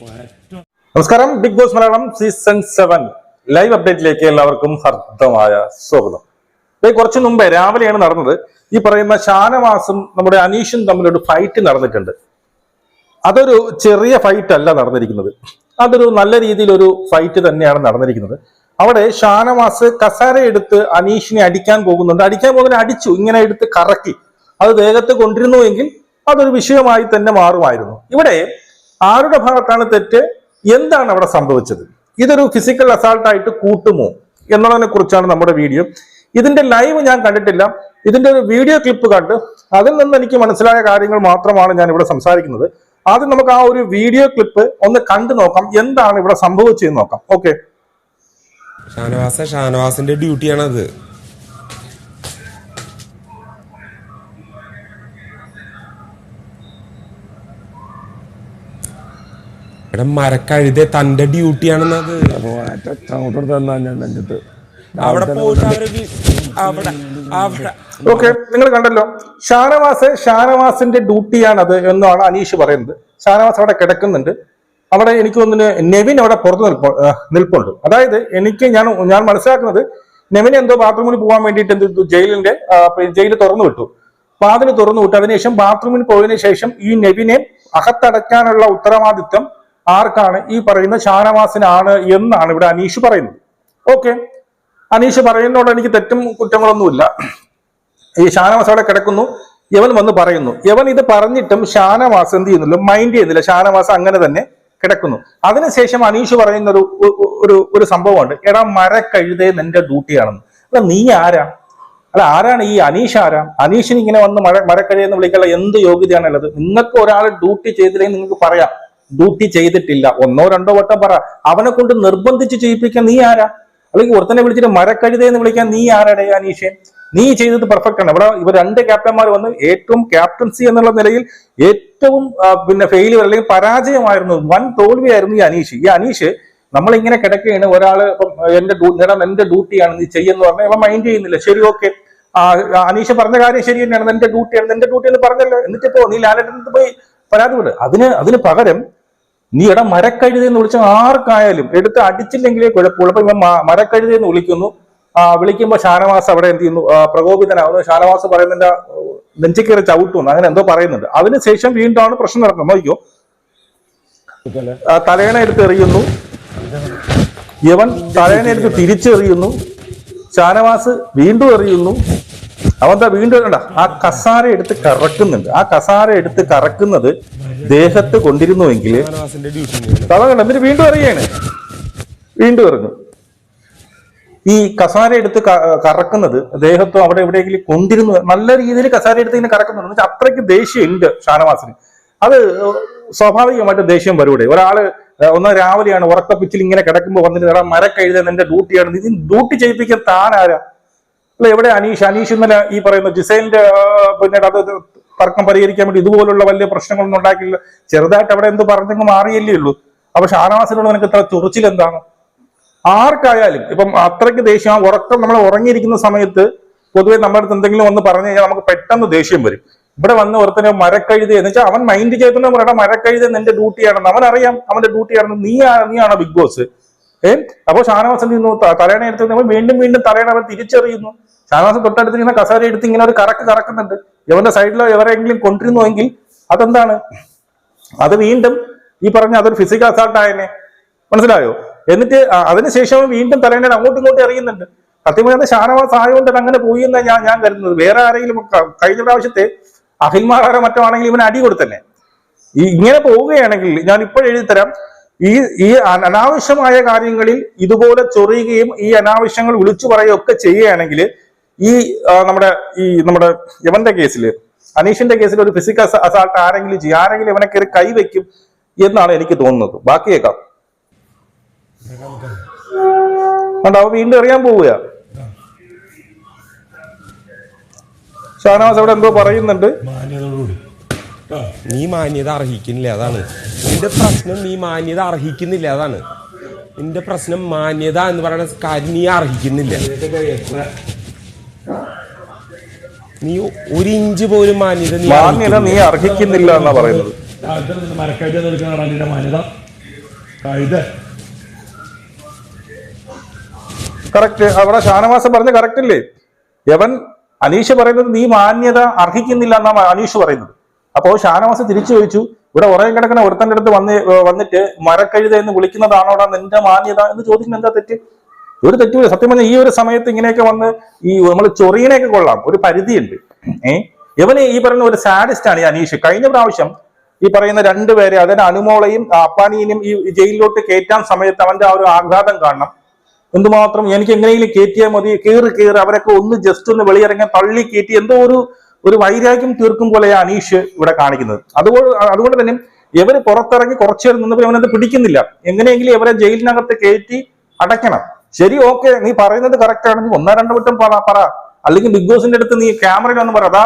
നമസ്കാരം. Bigg Boss Malayalam season 7 live അപ്ഡേറ്റിലേക്ക് എല്ലാവർക്കും ഹർദ്ദമായ സ്വാഗതം. കുറച്ചു മുമ്പേ രാവിലെയാണ് നടന്നത്. ഈ പറയുന്ന ഷാനവാസും നമ്മുടെ അനീഷും തമ്മിലൊരു ഫൈറ്റ് നടന്നിട്ടുണ്ട്. അതൊരു ചെറിയ ഫൈറ്റ് അല്ല നടന്നിരിക്കുന്നത്, അതൊരു നല്ല രീതിയിലൊരു ഫൈറ്റ് തന്നെയാണ് നടന്നിരിക്കുന്നത്. അവിടെ ഷാനവാസ് കസാര എടുത്ത് അനീഷിനെ അടിക്കാൻ പോകുന്നുണ്ട്. അടിക്കാൻ പോകുന്ന അടിച്ചു, ഇങ്ങനെ എടുത്ത് കറക്കി അത് ദേഹത്ത് കൊണ്ടിരുന്നുവെങ്കിൽ അതൊരു വിഷയമായി തന്നെ മാറുമായിരുന്നു. ഇവിടെ ആരുടെ ഭാഗത്താണ് തെറ്റ്, എന്താണ് അവിടെ സംഭവിച്ചത്, ഇതൊരു ഫിസിക്കൽ അസാൾട്ടായിട്ട് കൂട്ടുമോ എന്നുള്ളതിനെ കുറിച്ചാണ് നമ്മുടെ വീഡിയോ. ഇതിന്റെ ലൈവ് ഞാൻ കണ്ടിട്ടില്ല, ഇതിന്റെ ഒരു വീഡിയോ ക്ലിപ്പ് കണ്ട് അതിൽ നിന്ന് എനിക്ക് മനസ്സിലായ കാര്യങ്ങൾ മാത്രമാണ് ഞാൻ ഇവിടെ സംസാരിക്കുന്നത്. ആദ്യം നമുക്ക് ആ ഒരു വീഡിയോ ക്ലിപ്പ് ഒന്ന് കണ്ടു നോക്കാം, എന്താണ് ഇവിടെ സംഭവിച്ചതെന്ന് നോക്കാം. ഓക്കെ, ഷാനവാസിന്റെ ഡ്യൂട്ടിയാണത്. ഇവിടെ മരക്കഴുത തന്റെ ഡ്യൂട്ടിയാണെന്നത്. ഓക്കെ, നിങ്ങൾ കണ്ടല്ലോ, ഷാനവാസിന്റെ ഡ്യൂട്ടിയാണത് എന്നാണ് അനീഷ് പറയുന്നത്. ഷാനവാസ് അവിടെ കിടക്കുന്നുണ്ട്. അവിടെ എനിക്ക് തോന്നുന്നു നെവിൻ അവിടെ പുറത്ത് നിൽപ്പുണ്ട്. അതായത് ഞാൻ മനസ്സിലാക്കുന്നത് നെവിൻ എന്തോ ബാത്റൂമിൽ പോകാൻ വേണ്ടിയിട്ട് ജയിൽ തുറന്നു വിട്ടു, വാതിൽ തുറന്നു വിട്ടു. അതിനുശേഷം ബാത്റൂമിൽ പോയതിനു ശേഷം ഈ നെവിനെ അകത്തടയ്ക്കാനുള്ള ഉത്തരവാദിത്വം ആർക്കാണ്? ഈ പറയുന്ന ഷാനവാസിനാണ് എന്നാണ് ഇവിടെ അനീഷ് പറയുന്നത്. ഓക്കെ, അനീഷ് പറയുന്നതോട് എനിക്ക് തെറ്റും കുറ്റങ്ങളൊന്നുമില്ല. ഈ ഷാനവാസ് അവിടെ കിടക്കുന്നു, യവൻ വന്ന് പറയുന്നു. യവൻ ഇത് പറഞ്ഞിട്ടും ഷാനവാസ് എന്ത് ചെയ്യുന്നില്ല, മൈൻഡ് ചെയ്യുന്നില്ല. ഷാനവാസ് അങ്ങനെ തന്നെ കിടക്കുന്നു. അതിനുശേഷം അനീഷ് പറയുന്ന ഒരു സംഭവമുണ്ട്. എടാ മരക്കഴുതേ നിന്റെ ഡ്യൂട്ടിയാണെന്ന്. അല്ല, നീ ആരാ? അല്ല, ആരാണ് ഈ അനീഷ്? ആരാ അനീഷിന് ഇങ്ങനെ വന്ന് മരക്കഴുതെന്ന് വിളിക്കാനുള്ള എന്ത് യോഗ്യതയാണുള്ളത്? നിങ്ങൾക്ക് ഒരാൾ ഡ്യൂട്ടി ചെയ്തില്ലെങ്കിൽ നിങ്ങൾക്ക് പറയാം ഡ്യൂട്ടി ചെയ്തിട്ടില്ല, ഒന്നോ രണ്ടോ വട്ടം പറ. അവനെ കൊണ്ട് നിർബന്ധിച്ച് ചെയ്യിപ്പിക്കാൻ നീ ആരാ? അല്ലെങ്കിൽ ഒരുത്തനെ വിളിച്ചിട്ട് മരക്കഴുതയെന്ന് വിളിക്കാൻ നീ ആരാടേ അനീഷെ? നീ ചെയ്തത് പെർഫെക്റ്റ് ആണ്. ഇവിടെ ഇവർ രണ്ട് ക്യാപ്റ്റന്മാർ വന്ന് ഏറ്റവും ക്യാപ്റ്റൻസി എന്നുള്ള നിലയിൽ ഏറ്റവും ഫെയിലിയർ അല്ലെങ്കിൽ പരാജയമായിരുന്നു, വൻ തോൽവിയായിരുന്നു ഈ അനീഷ്. ഈ അനീഷ് നമ്മളിങ്ങനെ കിടക്കുകയാണ്, ഒരാള് എന്റെ ഡ്യൂട്ടിയാണ് നീ ചെയ്യുന്ന പറഞ്ഞാൽ ഇവ മൈൻഡ് ചെയ്യുന്നില്ല. ശരി, ഓക്കെ, അനീഷ് പറഞ്ഞ കാര്യം ശരി തന്നെയാണ്, നിന്റെ ഡ്യൂട്ടി എന്ന് പറഞ്ഞല്ലോ. എന്നിട്ടിപ്പോ നീ ലാലേട്ടൻ പോയി പരാതി വിട്. അതിന് പകരം നീ മരക്കഴുതെന്ന് വിളിച്ച ആർക്കായാലും എടുത്ത് അടിച്ചില്ലെങ്കിലേ കുഴപ്പമുള്ളൂ. അപ്പൊ ഇവ മരക്കഴുതെന്ന് വിളിക്കുന്നു. വിളിക്കുമ്പോൾ ഷാനവാസ് അവിടെ എന്ത് ചെയ്യുന്നു, പ്രകോപിതനാവുന്നു. ഷാനവാസ് പറയുന്നതിന്റെ നെഞ്ചിക്കേറി ചവിട്ടുന്നു, അങ്ങനെ എന്തോ പറയുന്നുണ്ട്. അതിനുശേഷം വീണ്ടും പ്രശ്നം നടക്കുന്നത്. നോക്കിയോ, തലേണ എടുത്ത് എറിയുന്നു, യവൻ തലേണ എടുത്ത് തിരിച്ചെറിയുന്നു, ഷാനവാസ് വീണ്ടും എറിയുന്നു. അവന്താ വീണ്ടും ആ കസാര എടുത്ത് കറക്കുന്നുണ്ട്. ആ കസാര എടുത്ത് കറക്കുന്നത് ദേഹത്ത് കൊണ്ടിരുന്നുവെങ്കിൽ എന്നിട്ട് വീണ്ടും എറിയാണ്, വീണ്ടും എറിഞ്ഞു. ഈ കസാര എടുത്ത് കറക്കുന്നത് ദേഹത്തോ അവിടെ എവിടെയെങ്കിലും കൊണ്ടിരുന്നു, നല്ല രീതിയിൽ കസാര എടുത്ത് ഇങ്ങനെ കറക്കുന്നുണ്ട്. അത്രയ്ക്ക് ദേഷ്യം ഉണ്ട് ഷാനവാസിന്. അത് സ്വാഭാവികമായിട്ട് ദേഷ്യം വരൂടെ. ഒരാള് രാവിലെയാണ് ഉറക്കപ്പിച്ചിൽ ഇങ്ങനെ കിടക്കുമ്പോൾ വന്നിട്ട് മരക്കഴുതാൻ എന്റെ ഡ്യൂട്ടിയാണ്, നീ ഡ്യൂട്ടി ചെയ്യിപ്പിക്കാൻ താനാരാ? അല്ല, എവിടെ അനീഷ് ഇന്നലെ ഈ പറയുന്ന ജിസൈലിന്റെ അത് തർക്കം പരിഹരിക്കാൻ വേണ്ടി ഇതുപോലുള്ള വലിയ പ്രശ്നങ്ങളൊന്നും ഉണ്ടാക്കിയില്ല. ചെറുതായിട്ട് അവിടെ എന്ത് പറഞ്ഞെങ്കിൽ മാറിയല്ലേ ഉള്ളൂ. അപ്പൊ ഷാനവാസിനോട് നിനക്ക് ഇത്ര ചൊറിച്ചിൽ എന്താണ്? ആർക്കായാലും ഇപ്പം അത്രയ്ക്ക് ദേഷ്യം. ഉറക്കം നമ്മൾ ഉറങ്ങിയിരിക്കുന്ന സമയത്ത് പൊതുവെ നമ്മുടെ അടുത്ത് എന്തെങ്കിലും ഒന്ന് പറഞ്ഞു കഴിഞ്ഞാൽ നമുക്ക് പെട്ടെന്ന് ദേഷ്യം വരും. ഇവിടെ വന്ന് ഒരുത്തനെ മരക്കഴുതി എന്ന് വെച്ചാൽ അവൻ മൈൻഡ് ചെയ്തിട്ട് പറയണം മരക്കഴുതി നിന്റെ ഡ്യൂട്ടിയാണെന്ന്. അവനറിയാം അവന്റെ ഡ്യൂട്ടിയാണെന്ന്. നീയാണോ ബിഗ് ബോസ്? അപ്പൊ ഷാനവാസ് എന്ത് ചെയ്യുന്നു, തലേണ എടുത്ത് വീണ്ടും തലേണ അവൻ തിരിച്ചറിയുന്നു. ഷാനവാസ് തൊട്ടടുത്തിരിക്കുന്ന കസാര എടുത്ത് ഇങ്ങനെ ഒരു കറക്കുന്നുണ്ട്. ഇവന്റെ സൈഡിലോ എവരെങ്കിലും കൊണ്ടിരുന്നുവെങ്കിൽ അതെന്താണ്, അത് വീണ്ടും ഈ പറഞ്ഞ അതൊരു ഫിസിക്കൽ അസാൾട്ട് ആയനെ. മനസ്സിലായോ? എന്നിട്ട് അതിനുശേഷം വീണ്ടും തലേണ അങ്ങോട്ടും ഇങ്ങോട്ടും എറിയുന്നുണ്ട്. സത്യം പറഞ്ഞാൽ ഷാനവാസ് ആയതുകൊണ്ട് അങ്ങനെ പോയി എന്നാണ് ഞാൻ കരുതുന്നത്. വേറെ ആരെങ്കിലും കഴിഞ്ഞ പ്രാവശ്യത്തെ അഖിൽമാരാരോ മറ്റോ ആണെങ്കിൽ ഇവന് അടി കൊടുത്തന്നെ. ഇങ്ങനെ പോവുകയാണെങ്കിൽ ഞാൻ ഇപ്പോഴെഴുതി തരാം, ഈ അനാവശ്യമായ കാര്യങ്ങളിൽ ഇതുപോലെ ചൊറിയുകയും ഈ അനാവശ്യങ്ങൾ വിളിച്ചു പറയുകയും ഒക്കെ ചെയ്യുകയാണെങ്കിൽ നമ്മുടെ യവന്റെ കേസിൽ, അനീഷിന്റെ കേസിൽ ഒരു ഫിസിക്കൽ അസാൾട്ട് ആരെങ്കിലും ഇവനെ കയറി കൈവയ്ക്കും എന്നാണ് എനിക്ക് തോന്നുന്നത്. ബാക്കി കേൾക്കാം. അവ വീണ്ടും എറിയാൻ പോവുക. ഷാനവാസ് അവിടെ എന്തോ പറയുന്നുണ്ട്. നീ മാന്യത അർഹിക്കുന്നില്ല, അതാണ് നിന്റെ പ്രശ്നം. നീ മാന്യത അർഹിക്കുന്നില്ല, അതാണ് നിന്റെ പ്രശ്നം. മാന്യത എന്ന് പറയുന്ന കാര്യം നീ അർഹിക്കുന്നില്ല. നീ ഒരു ഇഞ്ച് പോലും മാന്യത നീ അർഹിക്കുന്നില്ല എന്നാ പറയുന്നത്. കറക്റ്റ്. അവിടെ ഷാനവാസ് പറഞ്ഞ കറക്റ്റ് അല്ലേ? യവൻ അനീഷ് പറയുന്നത് നീ മാന്യത അർഹിക്കുന്നില്ല എന്നാണ് അനീഷ് പറയുന്നത്. അപ്പോ ഷാനവാസ് തിരിച്ചു ചോദിച്ചു, ഇവിടെ ഉറങ്ങി കിടക്കുന്ന ഒരുത്തന്റെ അടുത്ത് വന്നിട്ട് മരക്കഴുത എന്ന് വിളിക്കുന്നതാണോടാ നിന്റെ മാന്യത എന്ന് ചോദിക്കുന്നത് എന്താ തെറ്റ്? ഒരു തെറ്റുമില്ല. സത്യം പറഞ്ഞാൽ ഈ ഒരു സമയത്ത് ഇങ്ങനെയൊക്കെ വന്ന് ഈ നമ്മൾ ചൊറിയനെയൊക്കെ കൊള്ളാം, ഒരു പരിധിയുണ്ട്. ഇവന് ഈ പറയുന്ന ഒരു സാഡിസ്റ്റ് ആണ് ഈ അനീഷ്. കഴിഞ്ഞ പ്രാവശ്യം ഈ പറയുന്ന രണ്ടുപേരെ, അതായത് അനുമോളെയും അപ്പാനിയും ഈ ജയിലിലോട്ട് കയറ്റാൻ സമയത്ത് അവന്റെ ആ ഒരു ആഘാതം കാണണം. എന്തുമാത്രം എനിക്ക് എങ്ങനെയെങ്കിലും കയറ്റിയാൽ മതി, കയറി അവരൊക്കെ ഒന്ന് ജസ്റ്റ് ഒന്ന് വെളിയിറങ്ങാൻ തള്ളി കയറ്റി എന്തോ ഒരു വൈരാഗ്യം തീർക്കും പോലെയാണ് അനീഷ് ഇവിടെ കാണിക്കുന്നത്. അതുകൊണ്ട് തന്നെ ഇവര് പുറത്തിറങ്ങി കുറച്ചു നേരം നിന്നപ്പോൾ ഇവനത് പിടിക്കുന്നില്ല. എങ്ങനെയെങ്കിലും ഇവരെ ജയിലിനകത്ത് കയറ്റി അടയ്ക്കണം. ശരി, ഓക്കെ, നീ പറയുന്നത് കറക്റ്റ് ആണ്, നീ 1-2 വട്ടം പറ. അല്ലെങ്കിൽ ബിഗ് ബോസിന്റെ അടുത്ത് നീ ക്യാമറയിൽ ഒന്ന് പറ, അതാ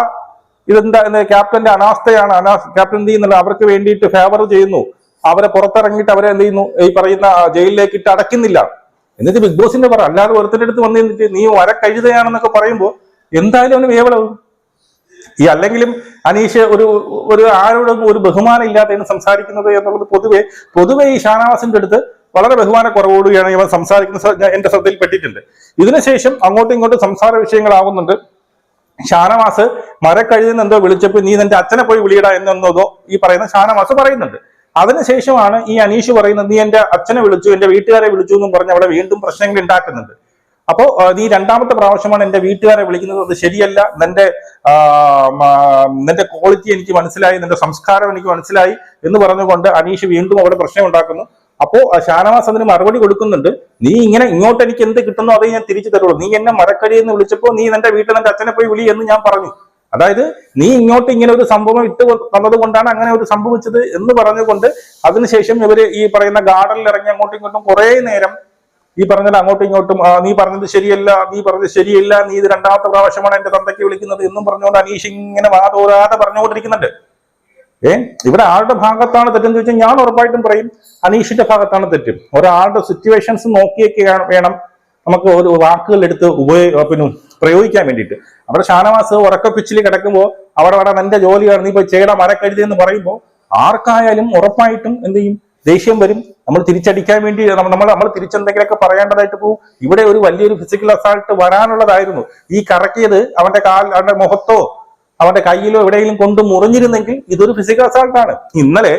ഇതെന്താ ക്യാപ്റ്റന്റെ അനാസ്ഥയാണ്, ക്യാപ്റ്റൻ എന്ത് ചെയ്യുന്നില്ല, അവർക്ക് വേണ്ടിയിട്ട് ഫേവർ ചെയ്യുന്നു, അവരെ പുറത്തിറങ്ങിയിട്ട് അവരെ എന്ത് ചെയ്യുന്നു, ഈ പറയുന്ന ജയിലിലേക്ക് ഇട്ട് അടയ്ക്കുന്നില്ല എന്നിട്ട് ബിഗ് ബോസിന്റെ പറ. അല്ലാതെ ഒരുത്തിന്റെ അടുത്ത് വന്നു നിന്നിട്ട് നീ കഴുതയാണെന്നൊക്കെ പറയുമ്പോൾ എന്തായാലും അവന് വേവളവും. ഈ അല്ലെങ്കിലും അനീഷ് ഒരു ആരോടും ഒരു ബഹുമാനം ഇല്ലാതെയാണ് സംസാരിക്കുന്നത് എന്നുള്ളത് പൊതുവെ ഈ ഷാനവാസിന്റെ അടുത്ത് വളരെ ബഹുമാനക്കുറവോടുകയാണ് ഇവൻ സംസാരിക്കുന്നത്. എന്റെ ശ്രദ്ധയിൽപ്പെട്ടിട്ടുണ്ട്. ഇതിനുശേഷം അങ്ങോട്ടും ഇങ്ങോട്ടും സംസാര വിഷയങ്ങളാവുന്നുണ്ട്. ഷാനവാസ് മരക്കഴുതെന്ന് എന്തോ വിളിച്ചപ്പോൾ നീ നിന്റെ അച്ഛനെ പോയി വിളിയിടാ എന്നോ ഈ പറയുന്ന ഷാനവാസ് പറയുന്നുണ്ട്. അതിനുശേഷമാണ് ഈ അനീഷ് പറയുന്നത് നീ എന്റെ അച്ഛനെ വിളിച്ചു, എന്റെ വീട്ടുകാരെ വിളിച്ചു എന്നും പറഞ്ഞ് അവിടെ വീണ്ടും പ്രശ്നങ്ങൾ ഉണ്ടാക്കുന്നുണ്ട്. അപ്പോ നീ 2ാമത്തെ പ്രാവശ്യമാണ് എന്റെ വീട്ടുകാരെ വിളിക്കുന്നത്, അത് ശരിയല്ല, നിന്റെ ക്വാളിറ്റി എനിക്ക് മനസ്സിലായി, നിന്റെ സംസ്കാരം എനിക്ക് മനസ്സിലായി എന്ന് പറഞ്ഞുകൊണ്ട് അനീഷ് വീണ്ടും അവിടെ പ്രശ്നം ഉണ്ടാക്കുന്നു. അപ്പോ ഷാനവാസ് അതിന് മറുപടി കൊടുക്കുന്നുണ്ട്. നീ ഇങ്ങോട്ട് എനിക്ക് എന്ത് കിട്ടുന്നോ അതേ ഞാൻ തിരിച്ചു തരുള്ളൂ. നീ എന്നെ മരക്കടി എന്ന് വിളിച്ചപ്പോൾ നീ നിന്റെ വീട്ടിൽ നിന്റെ അച്ഛനെ പോയി വിളി എന്ന് ഞാൻ പറഞ്ഞു. അതായത് നീ ഇങ്ങോട്ട് ഇങ്ങനെ ഒരു സംഭവം ഇട്ട് തന്നത് കൊണ്ടാണ് അങ്ങനെ ഒരു സംഭവിച്ചത് എന്ന് പറഞ്ഞുകൊണ്ട് അതിനുശേഷം ഇവര് ഈ പറയുന്ന ഗാർഡനിൽ ഇറങ്ങി അങ്ങോട്ടും ഇങ്ങോട്ടും കുറെ നേരം ഈ പറഞ്ഞത് അങ്ങോട്ടും ഇങ്ങോട്ടും നീ പറഞ്ഞത് ശരിയല്ല, നീ പറഞ്ഞത് ശരിയല്ല, നീ ഇത് 2ാമത്തെ പ്രാവശ്യമാണ് എന്റെ തന്തയ്ക്ക് വിളിക്കുന്നത് എന്നും പറഞ്ഞുകൊണ്ട് അനീഷ് ഇങ്ങനെ വാതോരാതെ പറഞ്ഞുകൊണ്ടിരിക്കുന്നുണ്ട്. ഇവിടെ ആരുടെ ഭാഗത്താണ് തെറ്റെന്ന് ചോദിച്ചാൽ ഞാൻ ഉറപ്പായിട്ടും പറയും അനീഷിന്റെ ഭാഗത്താണ് തെറ്റും. ഒരാളുടെ സിറ്റുവേഷൻസ് നോക്കിയൊക്കെ വേണം നമുക്ക് ഒരു വാക്കുകൾ എടുത്ത് പ്രയോഗിക്കാൻ വേണ്ടിയിട്ട്. അവിടെ ഷാനവാസ് ഉറക്കപ്പിച്ചിൽ കിടക്കുമ്പോൾ അവിടെ നിന്റെ ജോലിയാണ്, നീ പോയി ചെയ്യണം മരക്കഴുതി എന്ന് പറയുമ്പോൾ ആർക്കായാലും ഉറപ്പായിട്ടും എന്ത് ചെയ്യും, ദേഷ്യം വരും. നമ്മൾ തിരിച്ചടിക്കാൻ വേണ്ടി നമ്മൾ തിരിച്ചെന്തെങ്കിലുമൊക്കെ പറയേണ്ടതായിട്ട് പോകും. ഇവിടെ ഒരു വലിയൊരു ഫിസിക്കൽ അസാൾട്ട് വരാനുള്ളതായിരുന്നു. ഈ കറക്കിയത് അവന്റെ മുഖത്തോ അവന്റെ കയ്യിലോ എവിടെയെങ്കിലും കൊണ്ട് മുറിഞ്ഞിരുന്നെങ്കിൽ ഇതൊരു ഫിസിക്കൽ അസാൾട്ടാണ്. ഇന്നലെ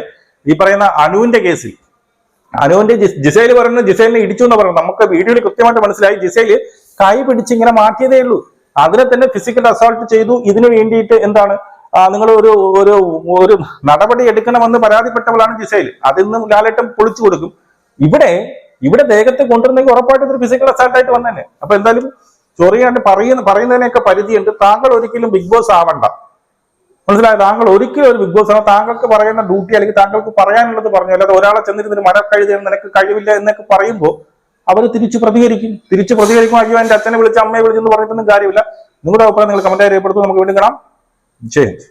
ഈ പറയുന്ന അനുവിന്റെ കേസിൽ അനുവിന്റെ ജിസേല് പറയുന്നത് ജിസേലിനെ ഇടിച്ചു എന്ന് പറയുന്നത് നമുക്ക് വീഡിയോയിൽ കൃത്യമായിട്ട് മനസ്സിലായി. ജിസേല് കൈ പിടിച്ച് ഇങ്ങനെ മാറ്റിയതേ ഉള്ളൂ, അതിനെ തന്നെ ഫിസിക്കൽ അസാൾട്ട് ചെയ്തു. ഇതിനു വേണ്ടിയിട്ട് എന്താണ് നിങ്ങൾ ഒരു നടപടി എടുക്കണമെന്ന് പരാതിപ്പെട്ടവളാണ് ജിസേൽ. അതിൽ നിന്നും ലാലേട്ടൻ പൊളിച്ചു കൊടുക്കും. ഇവിടെ ദേഹത്തെ കൊണ്ടുവരുന്നെങ്കിൽ ഉറപ്പായിട്ടും ഒരു ഫിസിക്കൽ അസാൾട്ടായിട്ട് വന്നേനെ. അപ്പൊ എന്തായാലും ചൊറിയാണ്ട് പറയുന്നതിനൊക്കെ പരിധിയുണ്ട്. താങ്കൾ ഒരിക്കലും ബിഗ് ബോസ് ആവണ്ട, മനസ്സിലായത്? താങ്കൾ ഒരിക്കലും ഒരു ബിഗ് ബോസ് ആണ്. താങ്കൾക്ക് പറയുന്ന ഡ്യൂട്ടി അല്ലെങ്കിൽ താങ്കൾക്ക് പറയാനുള്ളത് പറഞ്ഞു. അല്ലാതെ ഒരാളെ ചെന്നിരുന്നൊരു മരക്കഴുതയാണ് നിനക്ക് കഴിവില്ല എന്നൊക്കെ പറയുമ്പോൾ അവർ തിരിച്ചു പ്രതികരിക്കും. അയ്യോ എന്റെ അച്ഛനെ വിളിച്ച് അമ്മയെ വിളിച്ചെന്ന് പറഞ്ഞിട്ടൊന്നും കാര്യമില്ല. നിങ്ങളുടെ അഭിപ്രായം നിങ്ങൾ കമന്റായി രേഖപ്പെടുത്തും. നമുക്ക് വീണ്ടും കാണാം. ജയ് ഹിന്ദ്.